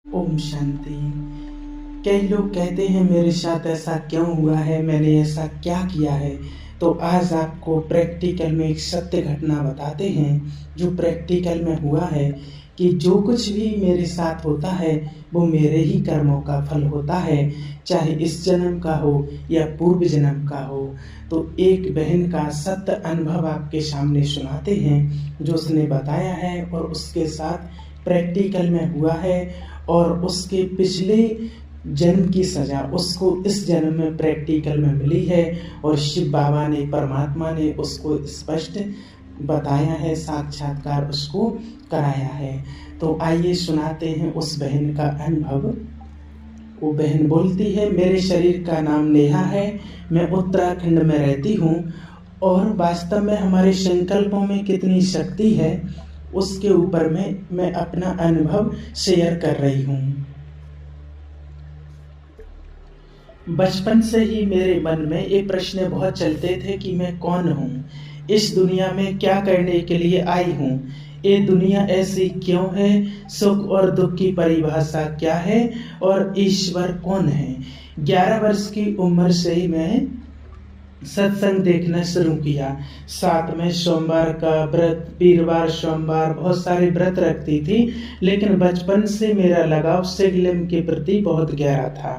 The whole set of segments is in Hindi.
ओम शांति। कई लोग कहते हैं मेरे साथ ऐसा क्यों हुआ है, मैंने ऐसा क्या किया है। तो आज आपको प्रैक्टिकल में एक सत्य घटना बताते हैं जो प्रैक्टिकल में हुआ है कि जो कुछ भी मेरे साथ होता है वो मेरे ही कर्मों का फल होता है, चाहे इस जन्म का हो या पूर्व जन्म का हो। तो एक बहन का सत्य अनुभव आपके सामने सुनाते हैं जो उसने बताया है और उसके साथ प्रैक्टिकल में हुआ है और उसके पिछले जन्म की सजा उसको इस जन्म में प्रैक्टिकल में मिली है और शिव बाबा ने, परमात्मा ने उसको स्पष्ट बताया है, साक्षात्कार उसको कराया है। तो आइए सुनाते हैं उस बहन का अनुभव। वो बहन बोलती है, मेरे शरीर का नाम नेहा है, मैं उत्तराखंड में रहती हूँ और वास्तव में हमारे संकल्पों में कितनी शक्ति है उसके ऊपर में मैं अपना अनुभव शेयर कर रही हूँ। बचपन से ही मेरे मन में ये प्रश्न बहुत चलते थे कि मैं कौन हूँ, इस दुनिया में क्या करने के लिए आई हूँ, ये दुनिया ऐसी क्यों है, सुख और दुख की परिभाषा क्या है और ईश्वर कौन है। 11 वर्ष की उम्र से ही मैं सत्संग देखना शुरू किया। साथ में सोमवार का व्रत, वीरवार, सोमवार, बहुत सारे व्रत रखती थी। लेकिन बचपन से मेरा लगाव शिवलिंग के प्रति बहुत गहरा था।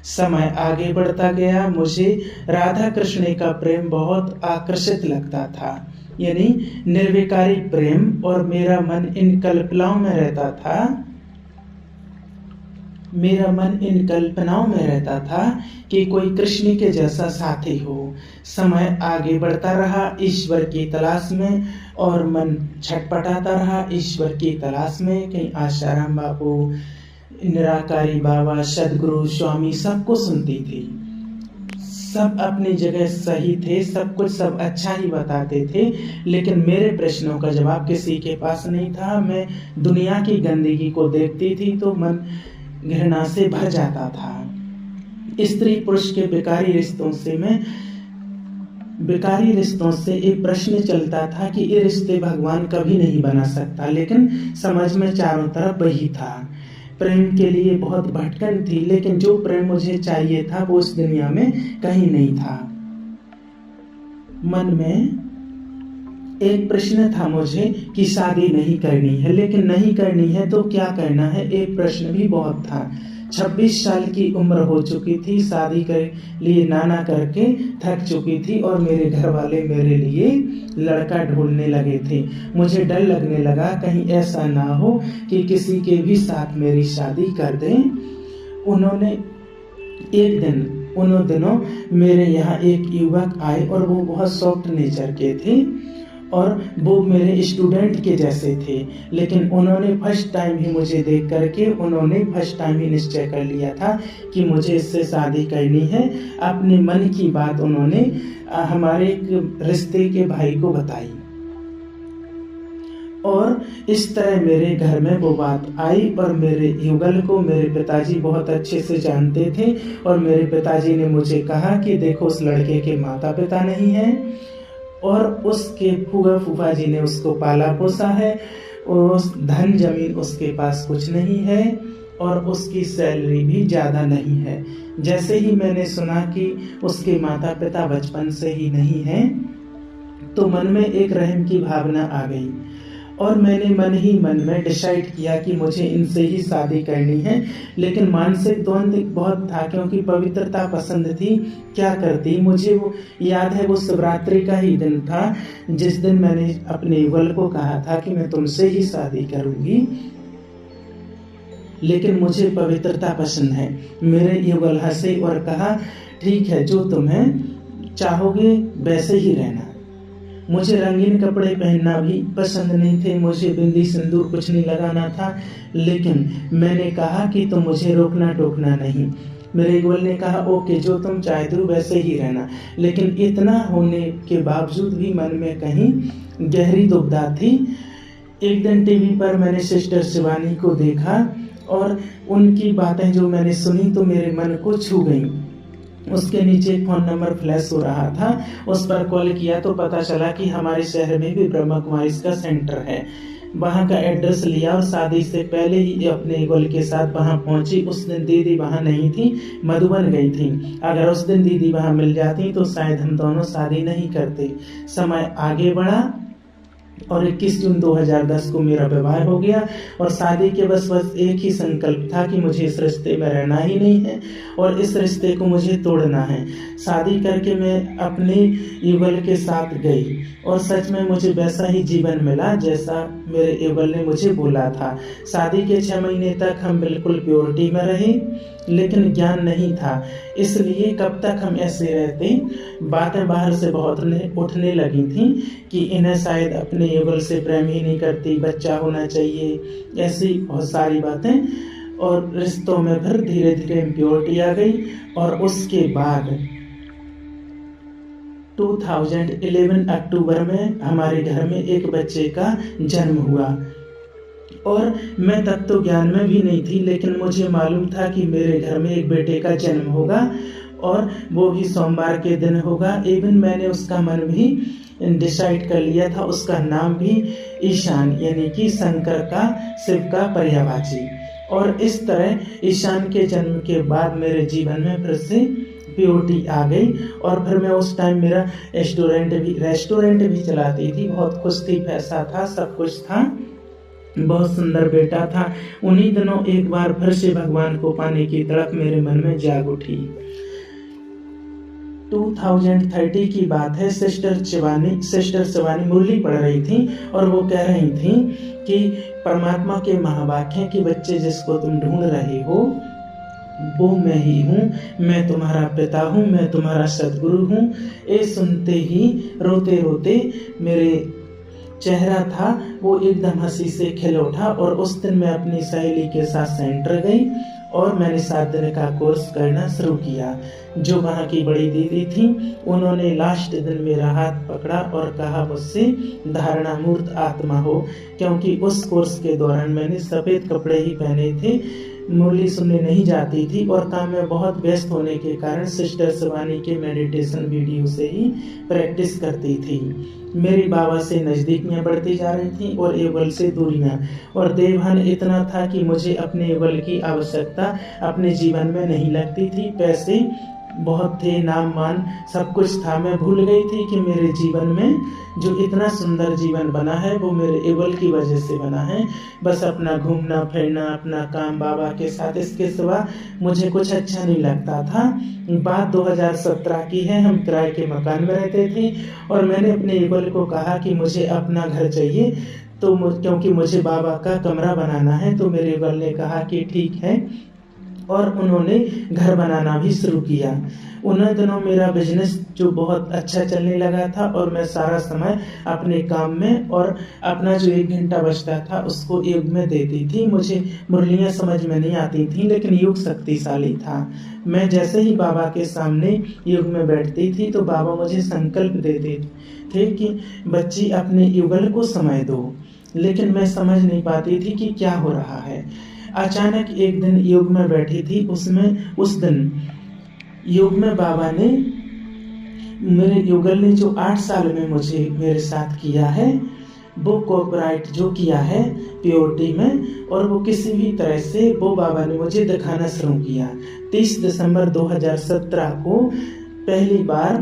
समय आगे बढ़ता गया, मुझे राधा कृष्ण का प्रेम बहुत आकर्षित लगता था, यानी निर्विकारी प्रेम, और मेरा मन इन कल्पनाओं में रहता था कि कोई कृष्ण के जैसा साथी हो। समय आगे बढ़ता रहा ईश्वर की तलाश में और मन छटपटाता रहा ईश्वर की तलाश में। कहीं आशाराम बापू, निराकारी बाबा, सदगुरु, स्वामी सबको सुनती थी, सब अपनी जगह सही थे, सब कुछ सब अच्छा ही बताते थे, लेकिन मेरे प्रश्नों का जवाब किसी के पास नहीं था। मैं दुनिया की गंदगी को देखती थी तो मन घृणा से भर जाता था। स्त्री पुरुष के बेकारी रिश्तों से एक प्रश्न चलता था कि ये रिश्ते भगवान कभी नहीं बना सकता, लेकिन समझ में चारों तरफ वही था। प्रेम के लिए बहुत भटकन थी, लेकिन जो प्रेम मुझे चाहिए था वो इस दुनिया में कहीं नहीं था। मन में एक प्रश्न था मुझे कि शादी नहीं करनी है, लेकिन नहीं करनी है तो क्या करना है, एक प्रश्न भी बहुत था। 26 साल की उम्र हो चुकी थी, शादी के लिए नाना करके थक चुकी थी और मेरे घर वाले मेरे लिए लड़का ढूंढने लगे थे। मुझे डर लगने लगा कहीं ऐसा ना हो कि किसी के भी साथ मेरी शादी कर दें। उन दिनों मेरे यहाँ एक युवक आए और वो बहुत सॉफ्ट नेचर के थे और वो मेरे स्टूडेंट के जैसे थे, लेकिन उन्होंने फर्स्ट टाइम ही मुझे देख करके फर्स्ट टाइम ही निश्चय कर लिया था कि मुझे इससे शादी करनी है। अपने मन की बात उन्होंने हमारे एक रिश्ते के भाई को बताई और इस तरह मेरे घर में वो बात आई। और मेरे युगल को मेरे पिताजी बहुत अच्छे से जानते थे और मेरे पिताजी ने मुझे कहा कि देखो, उस लड़के के माता पिता नहीं हैं और उसके फूफा फूफा जी ने उसको पाला पोसा है और उस धन जमीन उसके पास कुछ नहीं है और उसकी सैलरी भी ज़्यादा नहीं है। जैसे ही मैंने सुना कि उसके माता पिता बचपन से ही नहीं हैं तो मन में एक रहम की भावना आ गई और मैंने मन में डिसाइड किया कि मुझे इनसे ही शादी करनी है। लेकिन मानसिक द्वंद्व बहुत था क्योंकि पवित्रता पसंद थी। क्या करती, मुझे वो याद है, वो शिवरात्रि का ही दिन था जिस दिन मैंने अपने युगल को कहा था कि मैं तुमसे ही शादी करूंगी, लेकिन मुझे पवित्रता पसंद है। मेरे युगल हंसे और कहा, ठीक है, जो तुम्हें चाहोगे वैसे ही रहना। मुझे रंगीन कपड़े पहनना भी पसंद नहीं थे, मुझे बिंदी सिंदूर कुछ नहीं लगाना था, लेकिन मैंने कहा कि तुम मुझे रोकना टोकना नहीं। मेरे गोल ने कहा, ओके, जो तुम चाहते हो वैसे ही रहना। लेकिन इतना होने के बावजूद भी मन में कहीं गहरी दुविधा थी। एक दिन टीवी पर मैंने सिस्टर शिवानी को देखा और उनकी बातें जो मैंने सुनी तो मेरे मन को छू गई। उसके नीचे फोन नंबर फ्लैश हो रहा था, उस पर कॉल किया तो पता चला कि हमारे शहर में भी ब्रह्मा कुमारी का सेंटर है। वहाँ का एड्रेस लिया और शादी से पहले ही अपने युगल के साथ वहाँ पहुँची। उस दिन दीदी वहाँ नहीं थी, मधुबन गई थी। अगर उस दिन दीदी वहाँ मिल जाती तो शायद हम दोनों शादी नहीं करते। समय आगे बढ़ा और 21 जून 2010 को मेरा विवाह हो गया और शादी के बस एक ही संकल्प था कि मुझे इस रिश्ते में रहना ही नहीं है और इस रिश्ते को मुझे तोड़ना है। शादी करके मैं अपने युगल के साथ गई और सच में मुझे वैसा ही जीवन मिला जैसा मेरे युगल ने मुझे बोला था। शादी के 6 महीने तक हम बिल्कुल प्योरिटी में रहे, लेकिन ज्ञान नहीं था, इसलिए कब तक हम ऐसे रहते। बातें बाहर से बहुत उठने लगी थी कि इन्हें शायद अपने युगल से प्रेम ही नहीं करती, बच्चा होना चाहिए, ऐसी बहुत सारी बातें। और रिश्तों में फिर धीरे धीरे इम्प्योरिटी आ गई और उसके बाद 2011 अक्टूबर में हमारे घर में एक बच्चे का जन्म हुआ और मैं तब तो ज्ञान में भी नहीं थी, लेकिन मुझे मालूम था कि मेरे घर में एक बेटे का जन्म होगा और वो भी सोमवार के दिन होगा। इवन मैंने उसका मन भी डिसाइड कर लिया था, उसका नाम भी ईशान यानी कि शंकर का, शिव का पर्यायवाची। और इस तरह ईशान के जन्म के बाद मेरे जीवन में फिर से प्योरिटी आ गई और फिर मैं उस टाइम मेरा रेस्टोरेंट भी चलाती थी, बहुत खुश थी, पैसा था, सब कुछ था, बहुत सुंदर बेटा था। उन्हीं दिनों एक बार फिर से भगवान को पाने की तड़प मेरे मन में जाग उठी। 2030 की बात है। सिस्टर शिवानी मुरली पढ़ रही थी और वो कह रही थी कि परमात्मा के महावाक्य कि बच्चे जिसको तुम ढूंढ रहे हो वो मैं ही हूँ, मैं तुम्हारा पिता हूँ, मैं तुम्हारा सदगुरु हूँ। ये सुनते ही रोते रोते मेरे चेहरा था वो एकदम हंसी से खिल उठा और उस दिन मैं अपनी सहेली के साथ सेंटर गई और मैंने 7 दिन का कोर्स करना शुरू किया। जो वहाँ की बड़ी दीदी थी उन्होंने लास्ट दिन मेरा हाथ पकड़ा और कहा मुझसे धारणा मूर्त आत्मा हो, क्योंकि उस कोर्स के दौरान मैंने सफ़ेद कपड़े ही पहने थे, मुरली सुनने नहीं जाती थी और काम में बहुत व्यस्त होने के कारण सिस्टर शिवानी के मेडिटेशन वीडियो से ही प्रैक्टिस करती थी। मेरी बाबा से नज़दीकियाँ बढ़ती जा रही थी और युगल से दूरियाँ, और देवभान इतना था कि मुझे अपने युगल की आवश्यकता अपने जीवन में नहीं लगती थी। पैसे बहुत थे, नाम मान सब कुछ था। मैं भूल गई थी कि मेरे जीवन में जो इतना सुंदर जीवन बना है वो मेरे युगल की वजह से बना है। बस अपना घूमना फिरना, अपना काम बाबा के साथ, इसके सिवा मुझे कुछ अच्छा नहीं लगता था। बात 2017 की है। हम किराए के मकान में रहते थे और मैंने अपने युगल को कहा कि मुझे अपना घर चाहिए, तो क्योंकि मुझे बाबा का कमरा बनाना है। तो मेरे युगल ने कहा कि ठीक है और उन्होंने घर बनाना भी शुरू किया। उन दिनों मेरा बिजनेस जो बहुत अच्छा चलने लगा था और मैं सारा समय अपने काम में और अपना जो 1 घंटा बचता था उसको योग में देती थी। मुझे मुरलियाँ समझ में नहीं आती थी, लेकिन योग शक्तिशाली था। मैं जैसे ही बाबा के सामने योग में बैठती थी तो बाबा मुझे संकल्प देते थे कि बच्ची अपने युगल को समय दो, लेकिन मैं समझ नहीं पाती थी कि क्या हो रहा है। अचानक एक दिन योग में बैठी थी, उस दिन योग में बाबा ने मेरे युगल ने जो 8 साल में मुझे मेरे साथ किया है वो कोऑपरेट जो किया है प्योरिटी में, और वो किसी भी तरह से वो बाबा ने मुझे दिखाना शुरू किया। 30 दिसंबर 2017 को पहली बार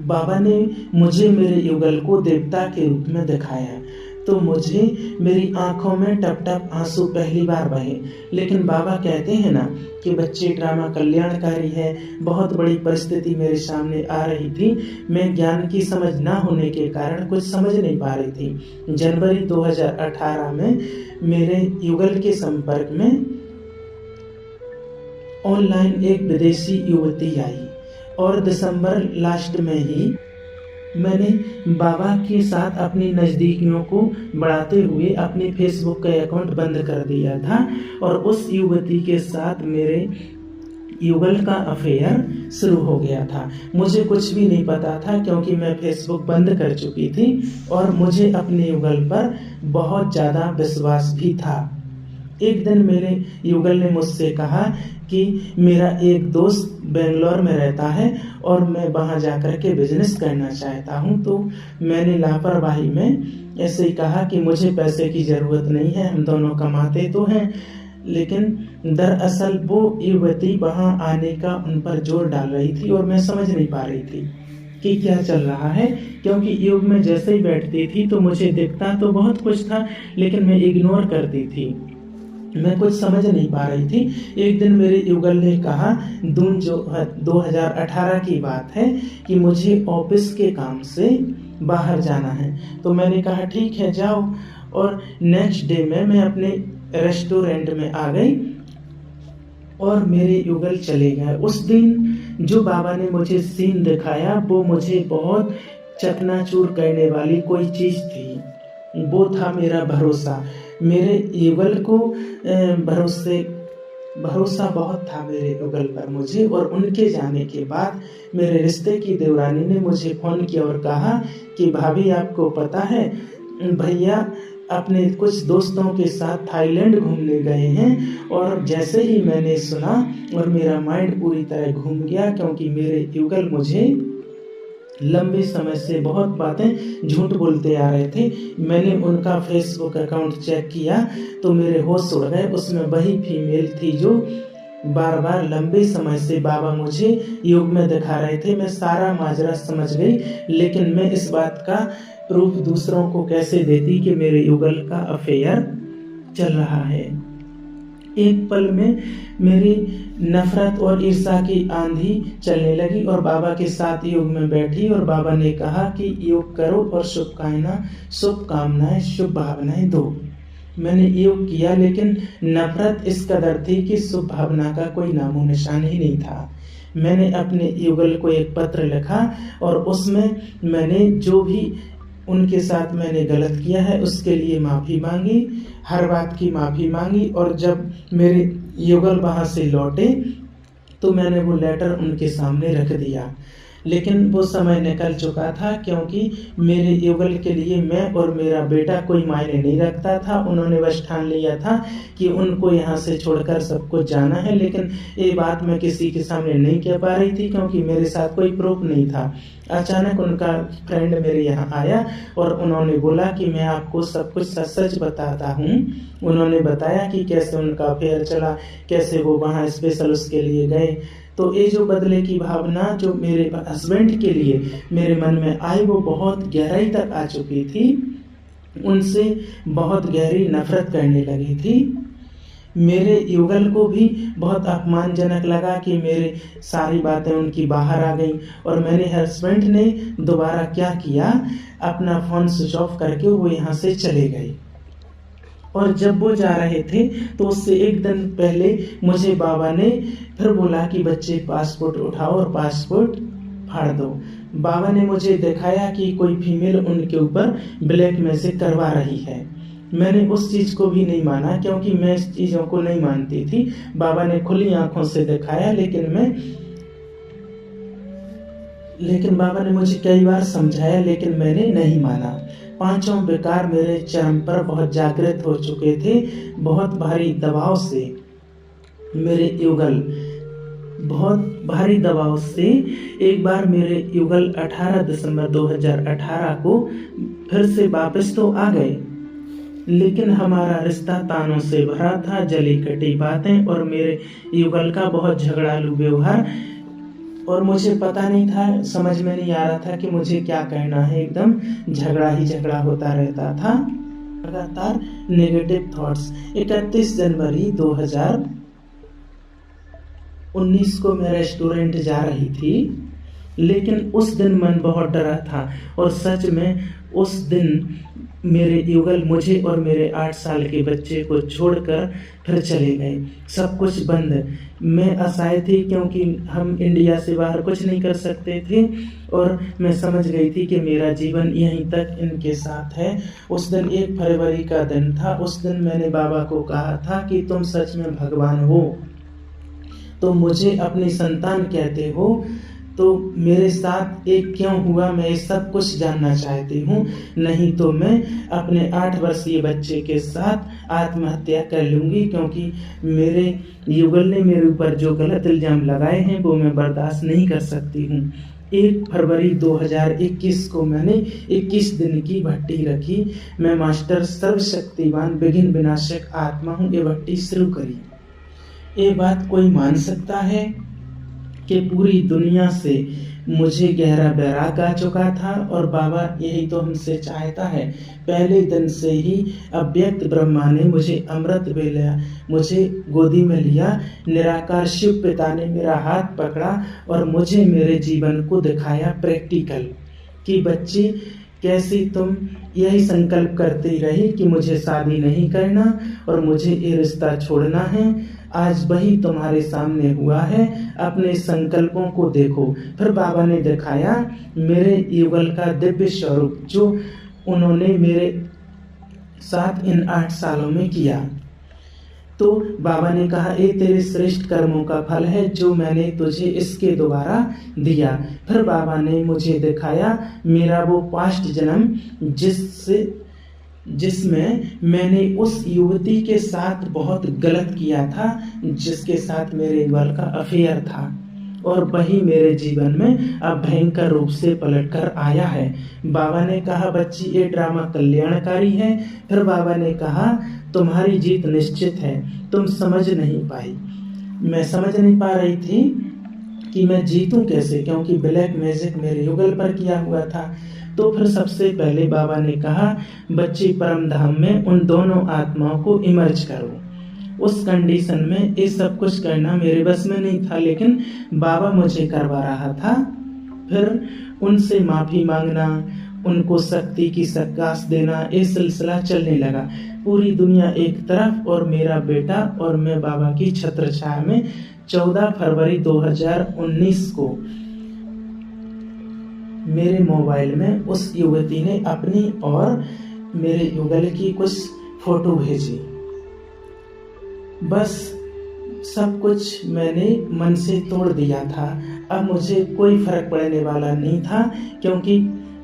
बाबा ने मुझे मेरे युगल को देवता के रूप में दिखाया, तो मुझे मेरी आंखों में टप टप आंसू पहली बार बहे। लेकिन बाबा कहते हैं ना कि बच्चे ड्रामा कल्याणकारी है। बहुत बड़ी परिस्थिति मेरे सामने आ रही थी। मैं ज्ञान की समझ ना होने के कारण कुछ समझ नहीं पा रही थी। जनवरी 2018 में मेरे युगल के संपर्क में ऑनलाइन एक विदेशी युवती आई और दिसंबर लास्ट में ही मैंने बाबा के साथ अपनी नज़दीकियों को बढ़ाते हुए अपने फेसबुक का अकाउंट बंद कर दिया था और उस युवती के साथ मेरे युगल का अफेयर शुरू हो गया था। मुझे कुछ भी नहीं पता था क्योंकि मैं फेसबुक बंद कर चुकी थी और मुझे अपने युगल पर बहुत ज़्यादा विश्वास भी था। एक दिन मेरे युगल ने मुझसे कहा कि मेरा एक दोस्त बेंगलोर में रहता है और मैं वहाँ जाकर के बिजनेस करना चाहता हूँ। तो मैंने लापरवाही में ऐसे ही कहा कि मुझे पैसे की ज़रूरत नहीं है, हम दोनों कमाते तो हैं। लेकिन दरअसल वो युवती वहाँ आने का उन पर जोर डाल रही थी और मैं समझ नहीं पा रही थी कि क्या चल रहा है, क्योंकि योग में जैसे ही बैठती थी तो मुझे दिखता तो बहुत कुछ था, लेकिन मैं इग्नोर करती थी, मैं कुछ समझ नहीं पा रही थी। एक दिन मेरे युगल ने कहा, 2018 की बात है, कि मुझे ऑफिस के काम से बाहर जाना है। तो मैंने कहा ठीक है जाओ, और नेक्स्ट डे में मैं अपने रेस्टोरेंट में आ गई और मेरे युगल चले गए। उस दिन जो बाबा ने मुझे सीन दिखाया वो मुझे बहुत चकनाचूर करने वाली कोई चीज़ थी। वो था मेरा भरोसा। मेरे युगल को भरोसा बहुत था मेरे युगल पर मुझे। और उनके जाने के बाद मेरे रिश्ते की देवरानी ने मुझे फ़ोन किया और कहा कि भाभी आपको पता है भैया अपने कुछ दोस्तों के साथ थाईलैंड घूमने गए हैं। और जैसे ही मैंने सुना और मेरा माइंड पूरी तरह घूम गया, क्योंकि मेरे युगल मुझे लंबे समय से बहुत बातें झूठ बोलते आ रहे थे। मैंने उनका फेसबुक अकाउंट चेक किया तो मेरे होश उड़ गए। उसमें वही फीमेल थी जो बार बार लंबे समय से बाबा मुझे योग में दिखा रहे थे। मैं सारा माजरा समझ गई, लेकिन मैं इस बात का प्रूफ दूसरों को कैसे देती कि मेरे युगल का अफेयर चल रहा है। एक पल में मेरी नफरत और ईर्ष्या की आंधी चलने लगी और बाबा के साथ योग में बैठी और बाबा ने कहा कि योग करो और शुभकामनाएं शुभ भावनाएं दो। मैंने योग किया, लेकिन नफरत इस कदर थी कि शुभ भावना का कोई नामो निशान ही नहीं था। मैंने अपने युगल को एक पत्र लिखा और उसमें मैंने जो भी उनके साथ मैंने गलत किया है उसके लिए माफ़ी मांगी, हर बात की माफ़ी मांगी। और जब मेरे युगल वहाँ से लौटे तो मैंने वो लेटर उनके सामने रख दिया। लेकिन वो समय निकल चुका था, क्योंकि मेरे युगल के लिए मैं और मेरा बेटा कोई मायने नहीं रखता था। उन्होंने बस ठान लिया था कि उनको यहाँ से छोड़कर सब कुछ जाना है, लेकिन ये बात मैं किसी के सामने नहीं कह पा रही थी, क्योंकि मेरे साथ कोई प्रूफ नहीं था। अचानक उनका फ्रेंड मेरे यहाँ आया और उन्होंने बोला कि मैं आपको सब कुछ सच सच बताता हूँ। उन्होंने बताया कि कैसे उनका अफेयर चला, कैसे वो वहाँ स्पेशल उसके लिए गए। तो ये जो बदले की भावना जो मेरे हस्बैंड के लिए मेरे मन में आई, वो बहुत गहराई तक आ चुकी थी। उनसे बहुत गहरी नफरत करने लगी थी। मेरे युगल को भी बहुत अपमानजनक लगा कि मेरे सारी बातें उनकी बाहर आ गई। और मेरे हस्बैंड ने दोबारा क्या किया, अपना फ़ोन स्विच ऑफ करके वो यहाँ से चले गए। और जब वो जा रहे थे तो उससे एक दिन पहले मुझे बाबा ने फिर बोला कि बच्चे पासपोर्ट उठाओ और पासपोर्ट फाड़ दो। बाबा ने मुझे दिखाया कि कोई फीमेल उनके ऊपर ब्लैक मैजिक करवा रही है। मैंने उस चीज़ को भी नहीं माना, क्योंकि मैं इस चीज़ों को नहीं मानती थी। बाबा ने खुली आंखों से दिखाया, लेकिन बाबा ने मुझे कई बार समझाया, लेकिन मैंने नहीं माना। पांचों विकार मेरे चरम पर बहुत जागृत हो चुके थे। बहुत भारी दबाव से मेरे युगल बहुत भारी दबाव से एक बार मेरे युगल 18 दिसंबर 2018 को फिर से वापस तो आ गए, लेकिन हमारा रिश्ता तानों से भरा था, जली कटी बातें और मेरे युगल का बहुत झगड़ालू व्यवहार। और मुझे पता नहीं था, समझ में नहीं आ रहा था कि मुझे क्या कहना है। एकदम झगड़ा ही झगड़ा होता रहता था, लगातार नेगेटिव थॉट्स। 31 जनवरी 2019 को मैं रेस्टोरेंट जा रही थी, लेकिन उस दिन मन बहुत डरा था। और सच में उस दिन मेरे युगल मुझे और मेरे 8 साल के बच्चे को छोड़कर फिर चले गए। सब कुछ बंद। मैं असहाय थी, क्योंकि हम इंडिया से बाहर कुछ नहीं कर सकते थे और मैं समझ गई थी कि मेरा जीवन यहीं तक इनके साथ है। उस दिन 1 फरवरी का दिन था। उस दिन मैंने बाबा को कहा था कि तुम सच में भगवान हो तो मुझे अपनी संतान कहते हो, तो मेरे साथ एक क्यों हुआ, मैं ये सब कुछ जानना चाहती हूँ। नहीं तो मैं अपने 8 वर्षीय बच्चे के साथ आत्महत्या कर लूँगी, क्योंकि मेरे युगल ने मेरे ऊपर जो गलत इल्ज़ाम लगाए हैं वो मैं बर्दाश्त नहीं कर सकती हूँ। 1 फरवरी 2021 को मैंने 21 दिन की भट्टी रखी। मैं मास्टर सर्वशक्तिवान विघ्न विनाशक आत्मा हूँ, ये भट्टी शुरू करी। ये बात कोई मान सकता है कि पूरी दुनिया से मुझे गहरा वैराग आ चुका था और बाबा यही तो हमसे चाहता है। पहले दिन से ही अव्यक्त ब्रह्मा ने मुझे अमृत बेला, मुझे गोदी में लिया। निराकार शिव पिता ने मेरा हाथ पकड़ा और मुझे मेरे जीवन को दिखाया प्रैक्टिकल कि बच्ची कैसी तुम यही संकल्प करती रही कि मुझे शादी नहीं करना और मुझे ये रिश्ता छोड़ना है। आज वही तुम्हारे सामने हुआ है, अपने संकल्पों को देखो। फिर बाबा ने दिखाया मेरे युगल का दिव्य स्वरूप जो उन्होंने मेरे साथ इन 8 सालों में किया। तो बाबा ने कहा ये तेरे श्रेष्ठ कर्मों का फल है जो मैंने तुझे इसके द्वारा दिया। फिर बाबा ने मुझे दिखाया मेरा वो पास्ट जन्म जिसमें मैंने उस युवती के साथ बहुत गलत किया था, जिसके साथ मेरे युगल का अफेयर था, और वही मेरे जीवन में अब भयंकर रूप से पलट कर आया है। बाबा ने कहा बच्ची ये ड्रामा कल्याणकारी है। फिर बाबा ने कहा तुम्हारी जीत निश्चित है, तुम समझ नहीं पाई। मैं समझ नहीं पा रही थी कि मैं जीतूं कैसे, क्योंकि ब्लैक मैजिक मेरे युगल पर किया हुआ था। तो फिर सबसे पहले बाबा ने कहा बच्ची परम धाम में उन दोनों आत्माओं को इमर्ज करो। उस कंडीशन में ये सब कुछ करना मेरे बस में नहीं था, लेकिन बाबा मुझे करवा रहा था। फिर उनसे माफी मांगना, उनको शक्ति की सकाश देना, ये सिलसिला चलने लगा। पूरी दुनिया एक तरफ और मेरा बेटा और मैं बाबा की छत्र छाया में। 14 फरवरी 2019 को मेरे मोबाइल में उस युवती ने अपनी और मेरे युगल की कुछ फोटो भेजी। बस सब कुछ मैंने मन से तोड़ दिया था। अब मुझे कोई फर्क पड़ने वाला नहीं था, क्योंकि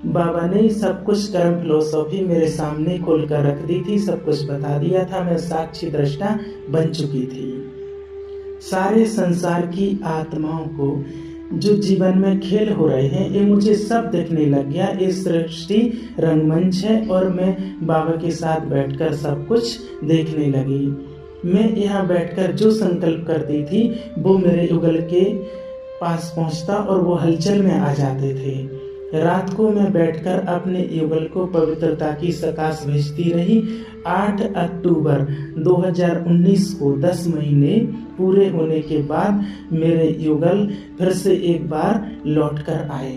बाबा ने सब कुछ कर्म फिलोसॉफी मेरे सामने खोल कर रख दी थी, सब कुछ बता दिया था। मैं साक्षी दृष्टा बन चुकी थी। सारे संसार की आत्माओं को जो जीवन में खेल हो रहे हैं ये मुझे सब देखने लग गया। ये सृष्टि रंगमंच है और मैं बाबा के साथ बैठकर सब कुछ देखने लगी। मैं यहाँ बैठकर जो संकल्प करती थी वो मेरे युगल के पास पहुँचता और वो हलचल में आ जाते थे। रात को मैं बैठकर अपने युगल को पवित्रता की सकाश भेजती रही। 8 अक्टूबर 2019 को 10 महीने पूरे होने के बाद मेरे युगल फिर से एक बार लौट कर आए,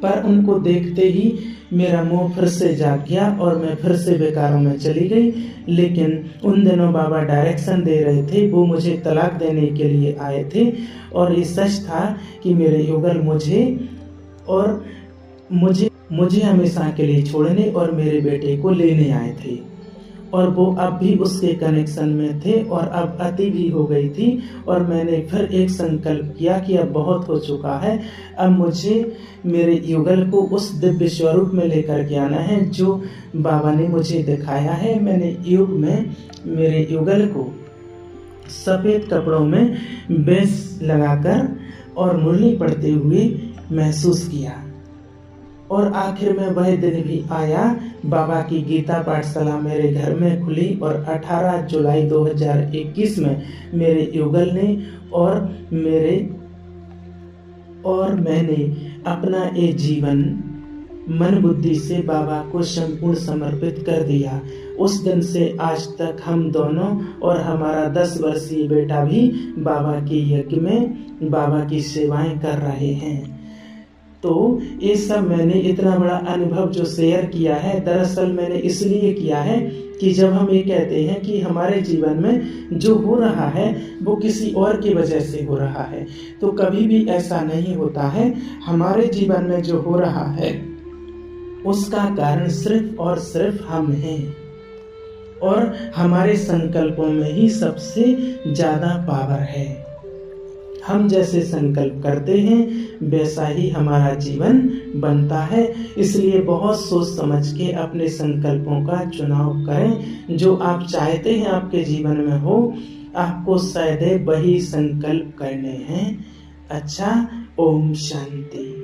पर उनको देखते ही मेरा मोह फिर से जाग गया और मैं फिर से बेकारों में चली गई। लेकिन उन दिनों बाबा डायरेक्शन दे रहे थे, वो मुझे तलाक देने के लिए आए थे और ये सच था कि मेरे युगल मुझे हमेशा के लिए छोड़ने और मेरे बेटे को लेने आए थे, और वो अब भी उसके कनेक्शन में थे और अब अति भी हो गई थी। और मैंने फिर एक संकल्प किया कि अब बहुत हो चुका है, अब मुझे मेरे युगल को उस दिव्य स्वरूप में लेकर के आना है जो बाबा ने मुझे दिखाया है। मैंने युग में मेरे युगल को सफ़ेद कपड़ों में बेस लगाकर और मुरली पढ़ते हुए महसूस किया। और आखिर में वह दिन भी आया। बाबा की गीता पाठशाला मेरे घर में खुली और 18 जुलाई 2021 में मेरे युगल ने और मैंने अपना ये जीवन मन बुद्धि से बाबा को संपूर्ण समर्पित कर दिया। उस दिन से आज तक हम दोनों और हमारा 10 वर्षीय बेटा भी बाबा के यज्ञ में बाबा की सेवाएं कर रहे हैं। तो ये सब मैंने इतना बड़ा अनुभव जो शेयर किया है, दरअसल मैंने इसलिए किया है कि जब हम ये कहते हैं कि हमारे जीवन में जो हो रहा है वो किसी और की वजह से हो रहा है, तो कभी भी ऐसा नहीं होता है। हमारे जीवन में जो हो रहा है उसका कारण सिर्फ और सिर्फ हम हैं, और हमारे संकल्पों में ही सबसे ज़्यादा पावर है। हम जैसे संकल्प करते हैं वैसा ही हमारा जीवन बनता है। इसलिए बहुत सोच समझ के अपने संकल्पों का चुनाव करें। जो आप चाहते हैं आपके जीवन में हो, आपको सदैव वही संकल्प करने हैं। अच्छा, ओम शांति।